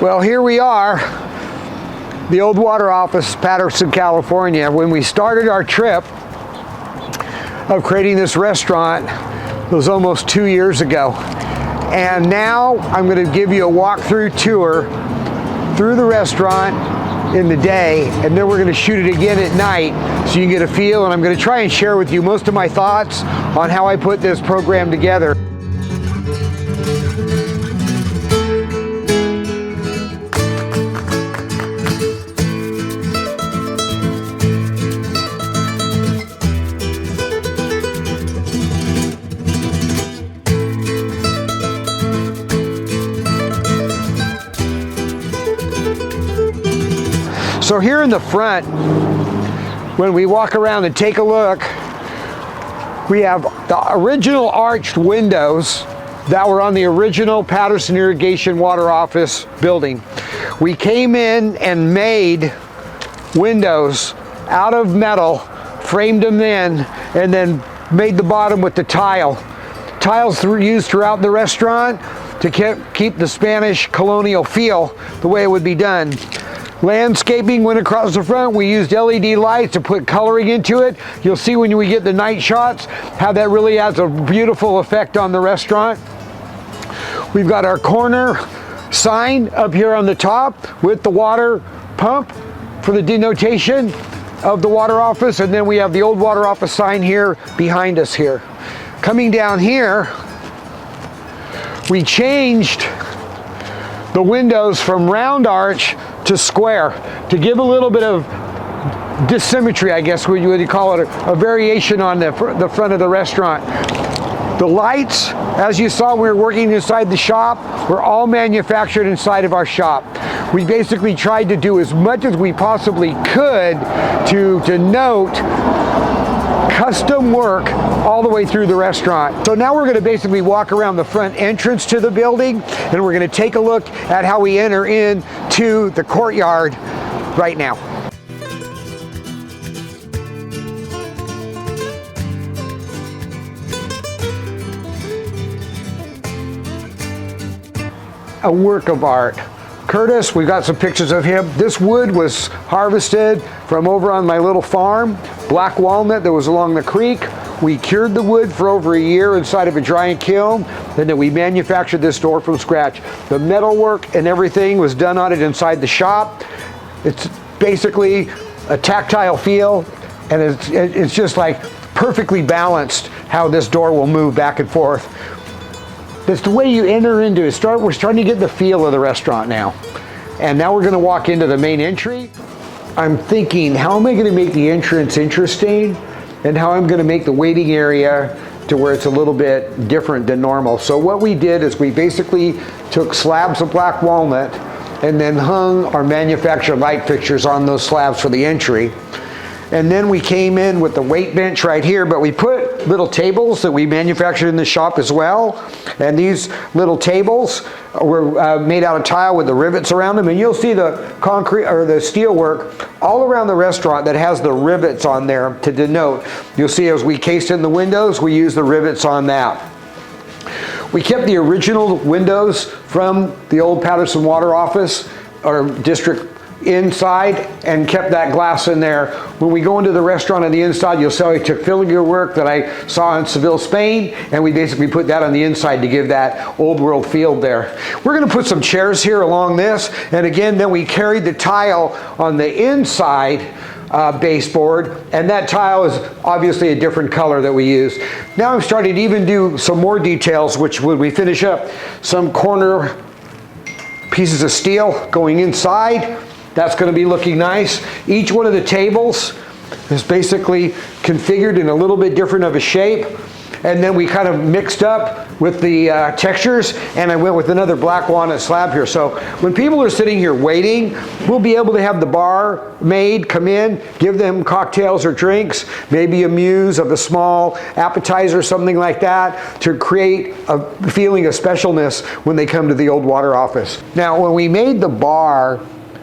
Well, here we are, the old water office, Patterson, California. When we started our trip of creating this restaurant, it was almost 2 years ago. And now I'm going to give you a walkthrough tour through the restaurant in the day, and then we're going to shoot it again at night so you can get a feel. And I'm going to try and share with you most of my thoughts on how I put this program together. So here in the front, when we walk around and take a look, we have the original arched windows that were on the original Patterson irrigation water office building. We came in and made windows out of metal, framed them in, and then made the bottom with the tile. Tiles used throughout the restaurant to keep the Spanish colonial feel the way it would be done. Landscaping went across the front. We used LED lights to put coloring into it. You'll see when we get the night shots how that really adds a beautiful effect on the restaurant. We've got our corner sign up here on the top with the water pump for the denotation of the water office, and then we have the old water office sign here behind us here. Coming down here, we changed the windows from round arch to square to give a little bit of dissymmetry, I guess what you call it, a variation on the front of the restaurant. The lights, as you saw, we were working inside the shop, were all manufactured inside of our shop. We basically tried to do as much as we possibly could to denote custom work all the way through the restaurant. So now we're going to basically walk around the front entrance to the building, and we're going to take a look at how we enter into the courtyard right now. A work of art. Curtis, we've got some pictures of him. This wood was harvested from over on my little farm, black walnut that was along the creek. We cured the wood for over a year inside of a drying kiln, and then we manufactured this door from scratch. The metal work and everything was done on it inside the shop. It's basically a tactile feel, and it's just like perfectly balanced how this door will move back and forth. That's the way you enter into it. We're starting to get the feel of the restaurant now. And now we're going to walk into the main entry. I'm thinking, how am I going to make the entrance interesting, and how I'm going to make the waiting area to where it's a little bit different than normal. So what we did is we basically took slabs of black walnut and then hung our manufactured light fixtures on those slabs for the entry. And then we came in with the weight bench right here, but we put little tables that we manufactured in the shop as well. And these little tables were made out of tile with the rivets around them. And you'll see the concrete or the steel work all around the restaurant that has the rivets on there to denote. You'll see as we cased in the windows, we used the rivets on that. We kept the original windows from the old Patterson water office or district inside and kept that glass in there. When we go into the restaurant on the inside, you'll see I took filigree work that I saw in Seville, Spain, and we basically put that on the inside to give that old world feel there. We're going to put some chairs here along this, and again, then we carried the tile on the inside baseboard, and that tile is obviously a different color that we use. Now I'm starting to even do some more details, which when we finish up, some corner pieces of steel going inside. That's going to be looking nice. Each one of the tables is basically configured in a little bit different of a shape. And then we kind of mixed up with the textures, and I went with another black walnut slab here. So when people are sitting here waiting, we'll be able to have the bar maid come in, give them cocktails or drinks, maybe a muse of a small appetizer, something like that, to create a feeling of specialness when they come to the old water office. Now, when we made the bar,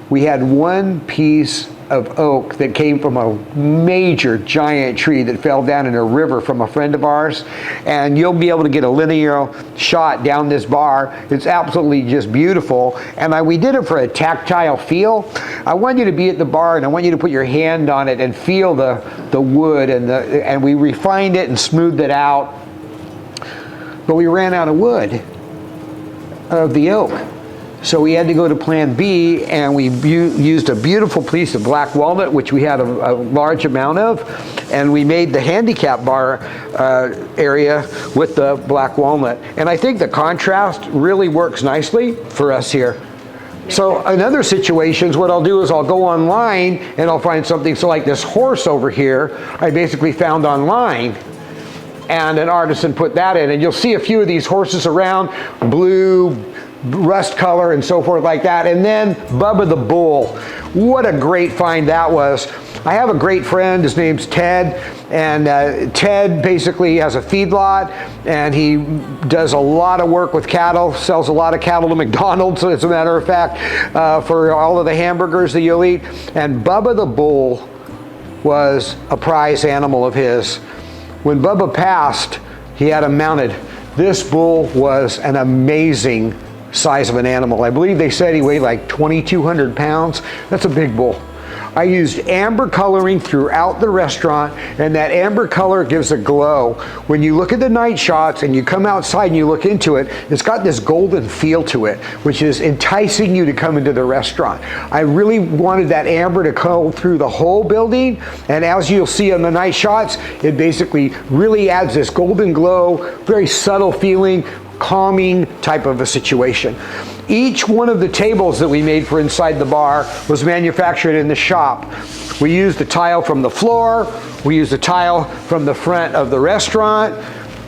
we had one piece of oak that came from a major giant tree that fell down in a river from a friend of ours. And you'll be able to get a linear shot down this bar. It's absolutely just beautiful. And we did it for a tactile feel. I want you to be at the bar and I want you to put your hand on it and feel the wood, and we refined it and smoothed it out. But we ran out of wood, of the oak. So we had to go to plan B, and we used a beautiful piece of black walnut, which we had a large amount of, and we made the handicap bar area with the black walnut. And I think the contrast really works nicely for us here. So in other situations, what I'll do is I'll go online and I'll find something. So like this horse over here, I basically found online, and an artisan put that in. And you'll see a few of these horses around, blue, rust color and so forth like that. And then Bubba the Bull. What a great find that was. I have a great friend, his name's Ted, and Ted basically has a feedlot, and he does a lot of work with cattle, sells a lot of cattle to McDonald's, as a matter of fact, for all of the hamburgers that you'll eat. And Bubba the Bull was a prize animal of his. When Bubba passed, he had him mounted. This bull was an amazing size of an animal. I believe they said he weighed like 2,200 pounds. That's a big bull. I used amber coloring throughout the restaurant, and that amber color gives a glow. When you look at the night shots and you come outside and you look into it, it's got this golden feel to it, which is enticing you to come into the restaurant. I really wanted that amber to go through the whole building, and as you'll see on the night shots, it basically really adds this golden glow, very subtle feeling, calming type of a situation. Each one of the tables that we made for inside the bar was manufactured in the shop. We used the tile from the floor, we used the tile from the front of the restaurant,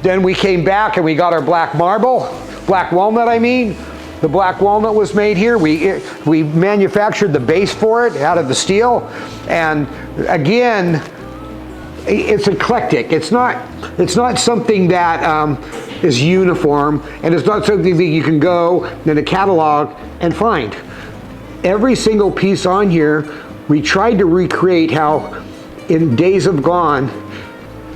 then we came back and we got our black walnut I mean. The black walnut was made here. We manufactured the base for it out of the steel, and again, it's eclectic. It's not something that is uniform, and it's not something that you can go in a catalog and find. Every single piece on here, we tried to recreate how in days of gone,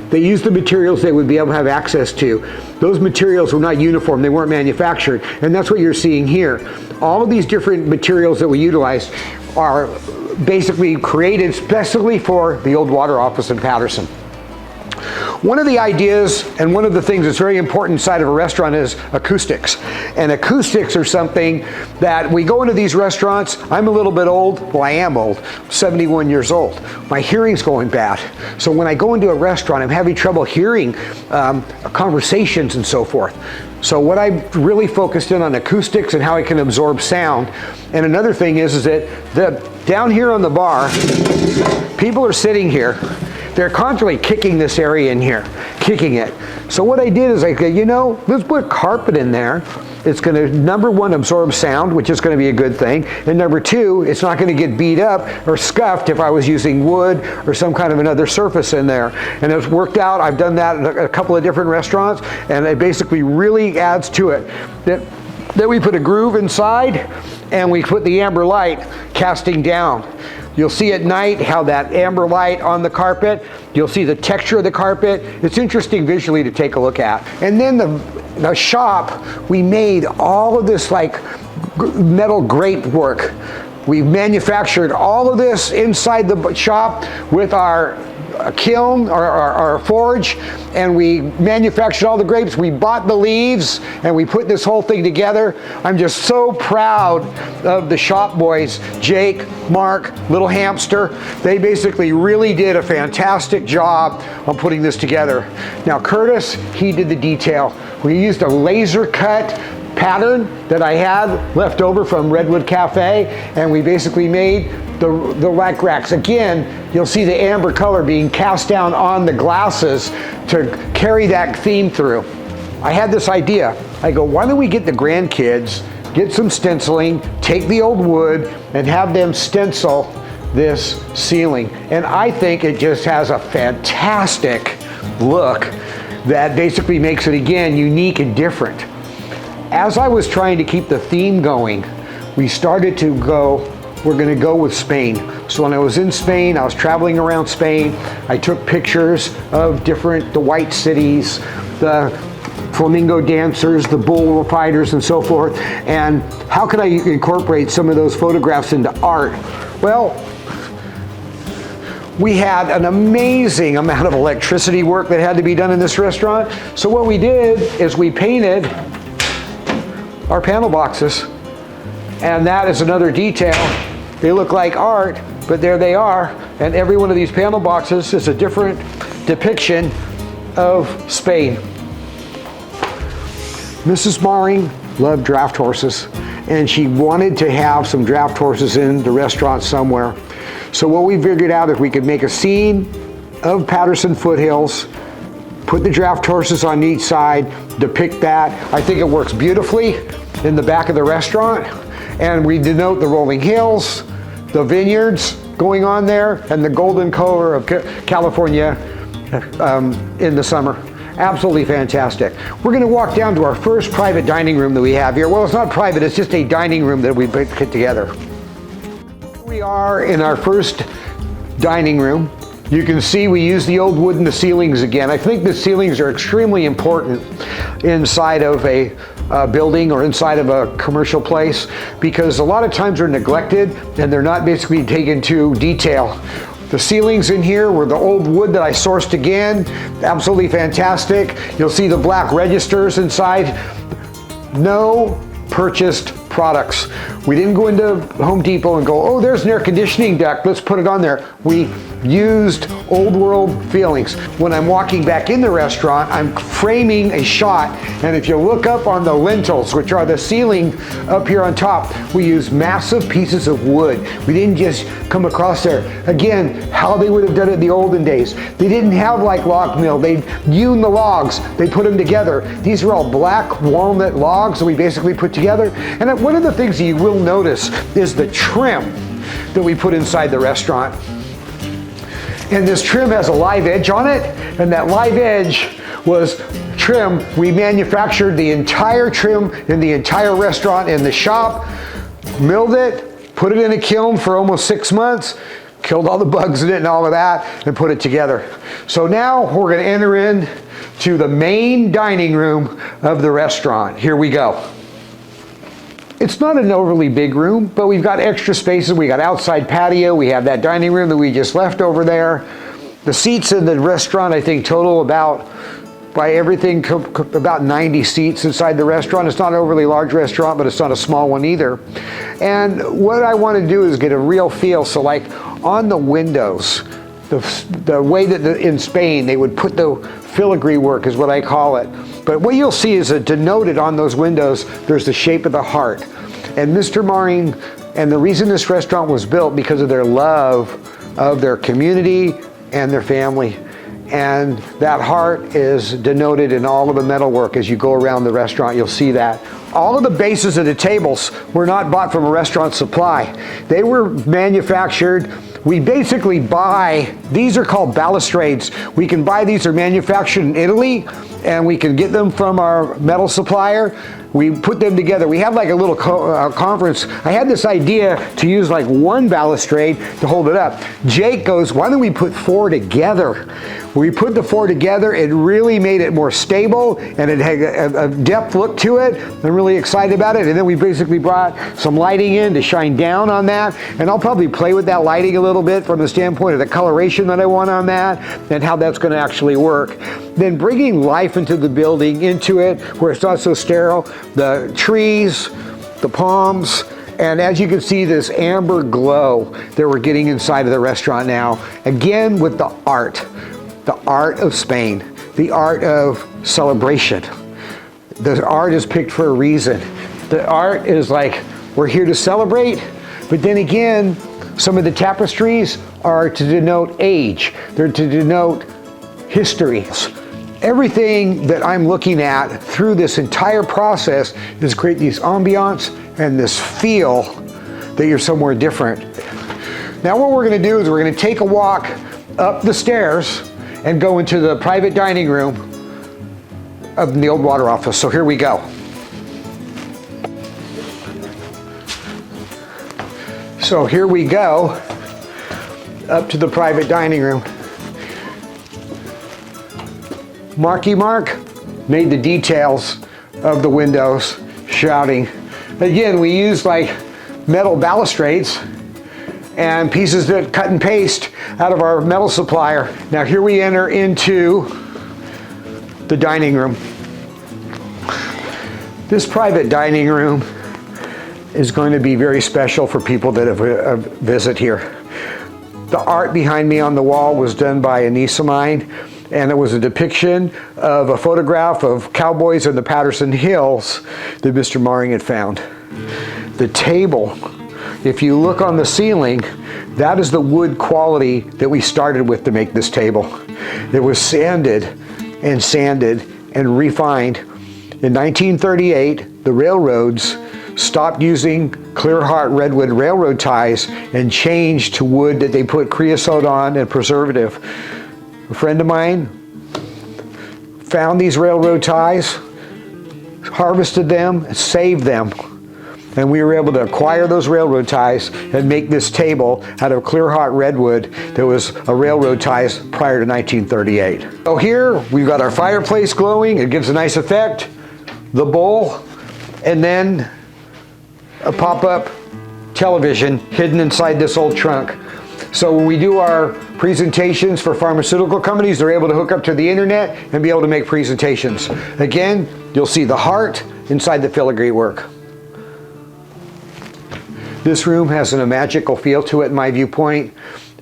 they used the materials they would be able to have access to. Those materials were not uniform, they weren't manufactured, and that's what you're seeing here. All of these different materials that we utilized are basically created specifically for the old water office in Patterson. One of the ideas and one of the things that's very important inside of a restaurant is acoustics. And acoustics are something that we go into these restaurants. I'm a little bit old. Well, I am old. 71 years old. My hearing's going bad. So when I go into a restaurant, I'm having trouble hearing conversations and so forth. So what I really focused in on acoustics and how it can absorb sound. And another thing is that down here on the bar, people are sitting here. They're constantly kicking this area in here, kicking it. So what I did is I said, you know, let's put carpet in there. It's going to, number one, absorb sound, which is going to be a good thing. And number two, it's not going to get beat up or scuffed if I was using wood or some kind of another surface in there. And it's worked out. I've done that at a couple of different restaurants, and it basically really adds to it. Then we put a groove inside, and we put the amber light casting down. You'll see at night how that amber light on the carpet, you'll see the texture of the carpet. It's interesting visually to take a look at. And then the shop, we made all of this like metal grate work. We manufactured all of this inside the shop with our kiln or our forge, and we manufactured all the grapes. We bought the leaves and we put this whole thing together. I'm just so proud of the shop boys, Jake, Mark, Little Hamster. They basically really did a fantastic job on putting this together. Now Curtis, he did the detail. We used a laser cut pattern that I had left over from Redwood Cafe, and we basically made the rack racks. Again, you'll see the amber color being cast down on the glasses to carry that theme through. I had this idea. I go, why don't we get the grandkids, get some stenciling, take the old wood, and have them stencil this ceiling. And I think it just has a fantastic look that basically makes it, again, unique and different. As I was trying to keep the theme going, we started to go, we're going to go with Spain. So when I was in Spain, I was traveling around Spain, I took pictures of the white cities, the flamingo dancers, the bull fighters, and so forth. And how could I incorporate some of those photographs into art? Well, we had an amazing amount of electricity work that had to be done in this restaurant. So what we did is we painted our panel boxes. And that is another detail. They look like art, but there they are. And every one of these panel boxes is a different depiction of Spain. Mrs. Maring loved draft horses, and she wanted to have some draft horses in the restaurant somewhere. So what we figured out is we could make a scene of Patterson foothills, put the draft horses on each side, depict that. I think it works beautifully in the back of the restaurant. And we denote the rolling hills, the vineyards going on there, and the golden color of California in the summer. Absolutely fantastic. We're going to walk down to our first private dining room that we have here. Well, it's not private, it's just a dining room that we put together. We are in our first dining room. You can see we use the old wood in the ceilings again. I think the ceilings are extremely important inside of a building or inside of a commercial place, because a lot of times they're neglected and they're not basically taken to detail. The ceilings in here were the old wood that I sourced again. Absolutely fantastic. You'll see the black registers inside. No purchased products. We didn't go into Home Depot and go, oh, there's an air conditioning duct, let's put it on there. We used old world feelings. When I'm walking back in the restaurant, I'm framing a shot, and if you look up on the lintels, which are the ceiling up here on top, we use massive pieces of wood. We didn't just come across there. Again, how they would have done it in the olden days. They didn't have like log mill. They'd hewn the logs, they put them together. These are all black walnut logs that we basically put together. And one of the things that you will notice is the trim that we put inside the restaurant. And this trim has a live edge on it, and that live edge was trim. We manufactured the entire trim in the entire restaurant in the shop, milled it, put it in a kiln for almost 6 months, killed all the bugs in it and all of that, and put it together. So now we're going to enter in to the main dining room of the restaurant. Here we go. It's not an overly big room, but we've got extra spaces. We got outside patio. We have that dining room that we just left over there. The seats in the restaurant, I think, total about, by everything, about 90 seats inside the restaurant. It's not an overly large restaurant, but it's not a small one either. And what I want to do is get a real feel. So like on the windows, the way that in Spain they would put the filigree work is what I call it. But what you'll see is that denoted on those windows, there's the shape of the heart. And Mr. Maring, and the reason this restaurant was built because of their love of their community and their family. And that heart is denoted in all of the metalwork. As you go around the restaurant, you'll see that. All of the bases of the tables were not bought from a restaurant supply. They were manufactured. We basically buy, these are called balustrades. We can buy these, they're manufactured in Italy, and we can get them from our metal supplier. We put them together. We had like a little conference. I had this idea to use like one balustrade to hold it up. Jake goes, why don't we put 4 together? We put the 4 together. It really made it more stable, and it had a depth look to it. I'm really excited about it. And then we basically brought some lighting in to shine down on that. And I'll probably play with that lighting a little bit from the standpoint of the coloration that I want on that and how that's going to actually work. Then bringing life into the building, into it, where it's not so sterile. The trees, the palms, and as you can see, this amber glow that we're getting inside of the restaurant now. Again, with the art of Spain, the art of celebration. The art is picked for a reason. The art is like, we're here to celebrate, but then again, some of the tapestries are to denote age. They're to denote history. Everything that I'm looking at through this entire process is create these ambiance and this feel that you're somewhere different. Now what we're going to do is we're going to take a walk up the stairs and go into the private dining room of the old water office. So here we go. So here we go. up to the private dining room. Marky Mark made the details of the windows, shrouding. Again, we used like metal balustrades and pieces that cut and paste out of our metal supplier. Now here we enter into the dining room. This private dining room is going to be very special for people that have visit here. The art behind me on the wall was done by a niece of mine, and it was a depiction of a photograph of cowboys in the Patterson Hills that Mr. Maring had found. The table, if you look on the ceiling, that is the wood quality that we started with to make this table. It was sanded and refined. In 1938, the railroads stopped using clear heart redwood railroad ties and changed to wood that they put creosote on and preservative. A friend of mine found these railroad ties, harvested them, saved them, and we were able to acquire those railroad ties and make this table out of clear heart redwood that was a railroad ties prior to 1938. So here we've got our fireplace glowing, it gives a nice effect, the bowl, and then a pop-up television hidden inside this old trunk. So when we do our presentations for pharmaceutical companies, they're able to hook up to the internet and be able to make presentations. Again, you'll see the heart inside the filigree work. This room has a magical feel to it in my viewpoint,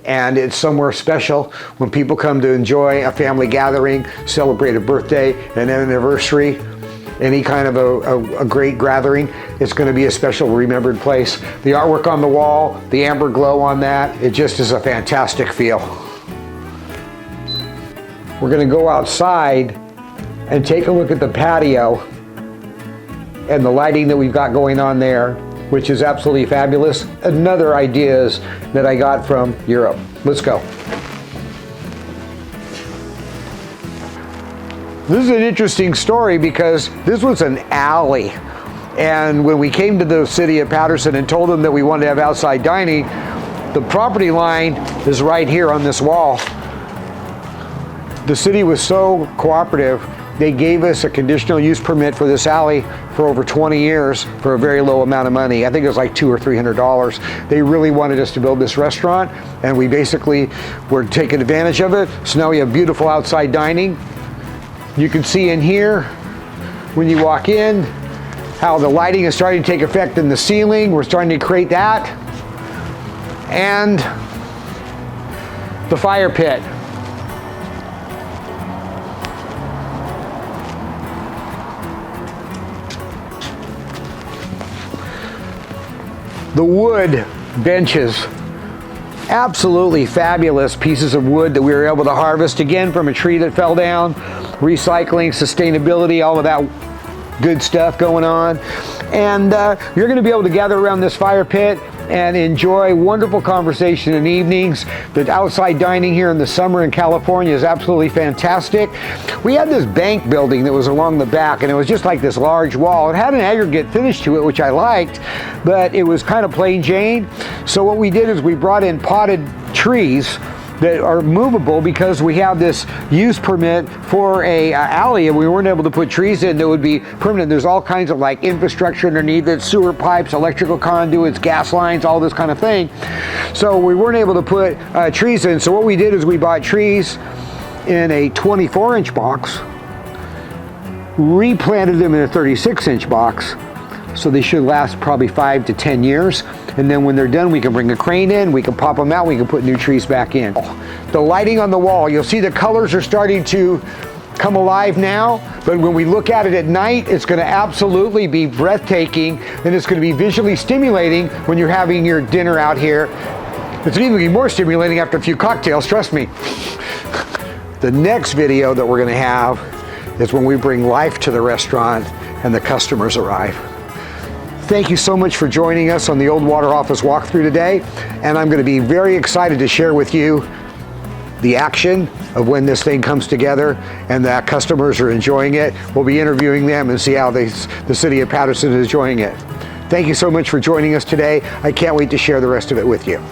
and it's somewhere special when people come to enjoy a family gathering, celebrate a birthday, an anniversary, any kind of a great gathering. It's going to be a special remembered place. The artwork on the wall, the amber glow on that, it just is a fantastic feel. We're going to go outside and take a look at the patio and the lighting that we've got going on there, which is absolutely fabulous. Another ideas that I got from Europe. Let's go. This is an interesting story because this was an alley. And when we came to the city of Patterson and told them that we wanted to have outside dining, the property line is right here on this wall. The city was so cooperative, they gave us a conditional use permit for this alley for over 20 years for a very low amount of money. I think it was like $200 or $300. They really wanted us to build this restaurant, and we basically were taking advantage of it. So now we have beautiful outside dining. You can see in here, when you walk in, how the lighting is starting to take effect in the ceiling. We're starting to create that. And the fire pit. The wood benches. Absolutely fabulous pieces of wood that we were able to harvest, again, from a tree that fell down. Recycling, sustainability, all of that good stuff going on. And you're going to be able to gather around this fire pit and enjoy wonderful conversation in evenings. The outside dining here in the summer in California is absolutely fantastic. We had this bank building that was along the back, and it was just like this large wall. It had an aggregate finish to it, which I liked, but it was kind of plain Jane. So what we did is we brought in potted trees that are movable because we have this use permit for a alley, and we weren't able to put trees in that would be permanent. There's all kinds of like infrastructure underneath it, sewer pipes, electrical conduits, gas lines, all this kind of thing. So we weren't able to put trees in. So what we did is we bought trees in a 24-inch box, replanted them in a 36-inch box, so they should last probably 5 to 10 years. And then when they're done, we can bring a crane in, we can pop them out, we can put new trees back in. The lighting on the wall, you'll see the colors are starting to come alive now, but when we look at it at night, it's going to absolutely be breathtaking, and it's going to be visually stimulating when you're having your dinner out here. It's even be more stimulating after a few cocktails, trust me. The next video that we're going to have is when we bring life to the restaurant and the customers arrive. Thank you so much for joining us on the Old Water Office walkthrough today, and I'm going to be very excited to share with you the action of when this thing comes together and that customers are enjoying it. We'll be interviewing them and see how the city of Patterson is enjoying it. Thank you so much for joining us today. I can't wait to share the rest of it with you.